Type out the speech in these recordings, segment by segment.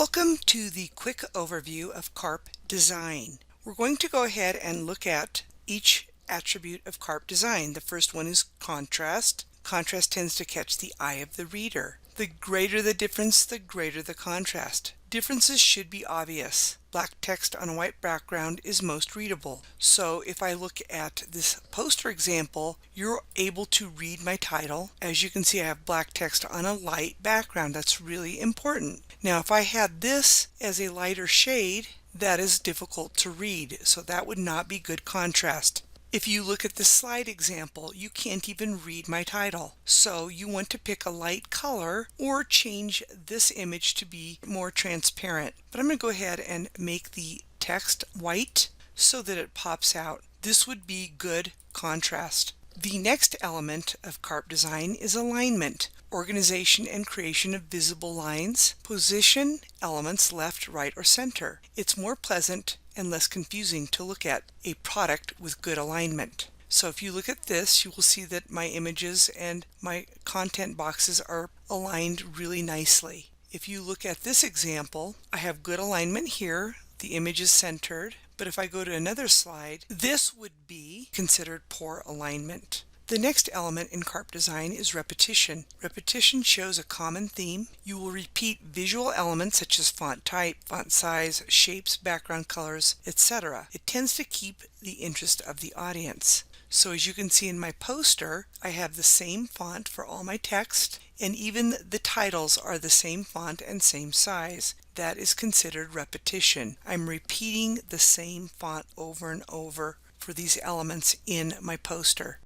Welcome to the quick overview of CARP Design. We're going to go ahead and look at each attribute of CARP Design. The first one is contrast. Contrast tends to catch the eye of the reader. The greater the difference, the greater the contrast. Differences should be obvious. Black text on a white background is most readable. So if I look at this poster example, you're able to read my title. As you can see, I have black text on a light background. That's really important. Now, if I had this as a lighter shade, that is difficult to read, so that would not be good contrast. If you look at the slide example, you can't even read my title. So you want to pick a light color or change this image to be more transparent. But I'm going to go ahead and make the text white so that it pops out. This would be good contrast. The next element of CARP Design is alignment, organization and creation of visible lines, position elements left, right, or center. It's more pleasant and less confusing to look at a product with good alignment. So if you look at this, you will see that my images and my content boxes are aligned really nicely. If you look at this example, I have good alignment here. The image is centered. But if I go to another slide, this would be considered poor alignment. The next element in CARP Design is repetition. Repetition shows a common theme. You will repeat visual elements such as font type, font size, shapes, background colors, etc. It tends to keep the interest of the audience. So as you can see in my poster, I have the same font for all my text, and even the titles are the same font and same size. That is considered repetition. I'm repeating the same font over and over for these elements in my poster.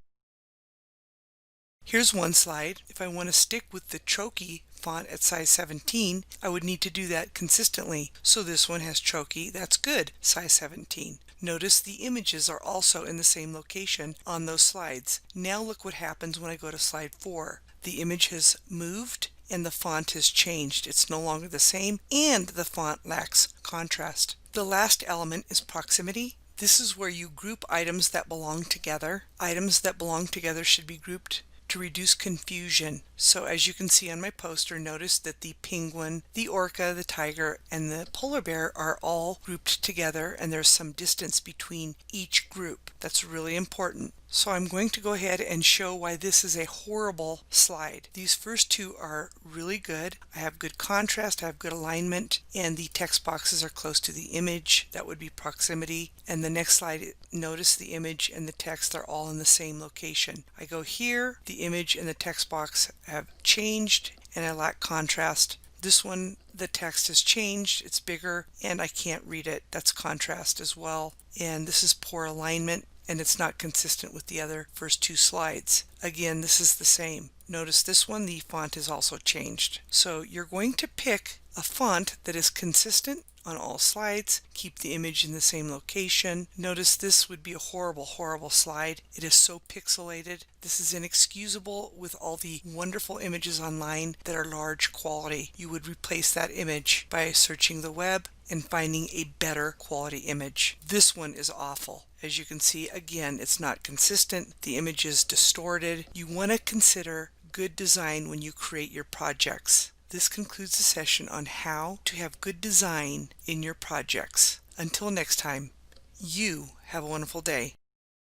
Here's one slide. If I want to stick with the Choky font at size 17, I would need to do that consistently. So this one has Choky, that's good, size 17. Notice the images are also in the same location on those slides. Now look what happens when I go to slide 4. The image has moved and the font has changed. It's no longer the same and the font lacks contrast. The last element is proximity. This is where you group items that belong together. Items that belong together should be grouped to reduce confusion. So as you can see on my poster, notice that the penguin, the orca, the tiger, and the polar bear are all grouped together, and there's some distance between each group. That's really important. So I'm going to go ahead and show why this is a horrible slide. These first two are really good. I have good contrast, I have good alignment, and the text boxes are close to the image. That would be proximity. And the next slide, notice the image and the text are all in the same location. I go here, the image and the text box have changed, and I lack contrast. This one, the text has changed, it's bigger, and I can't read it. That's contrast as well. And this is poor alignment, and it's not consistent with the other first two slides. Again, this is the same. Notice this one, the font is also changed. So you're going to pick a font that is consistent on all slides, keep the image in the same location. Notice this would be a horrible slide. It is so pixelated. This is inexcusable with all the wonderful images online that are large quality. You would replace that image by searching the web and finding a better quality image. This one is awful. As you can see, again, it's not consistent. The image is distorted. You want to consider good design when you create your projects. This concludes the session on how to have good design in your projects. Until next time, you have a wonderful day.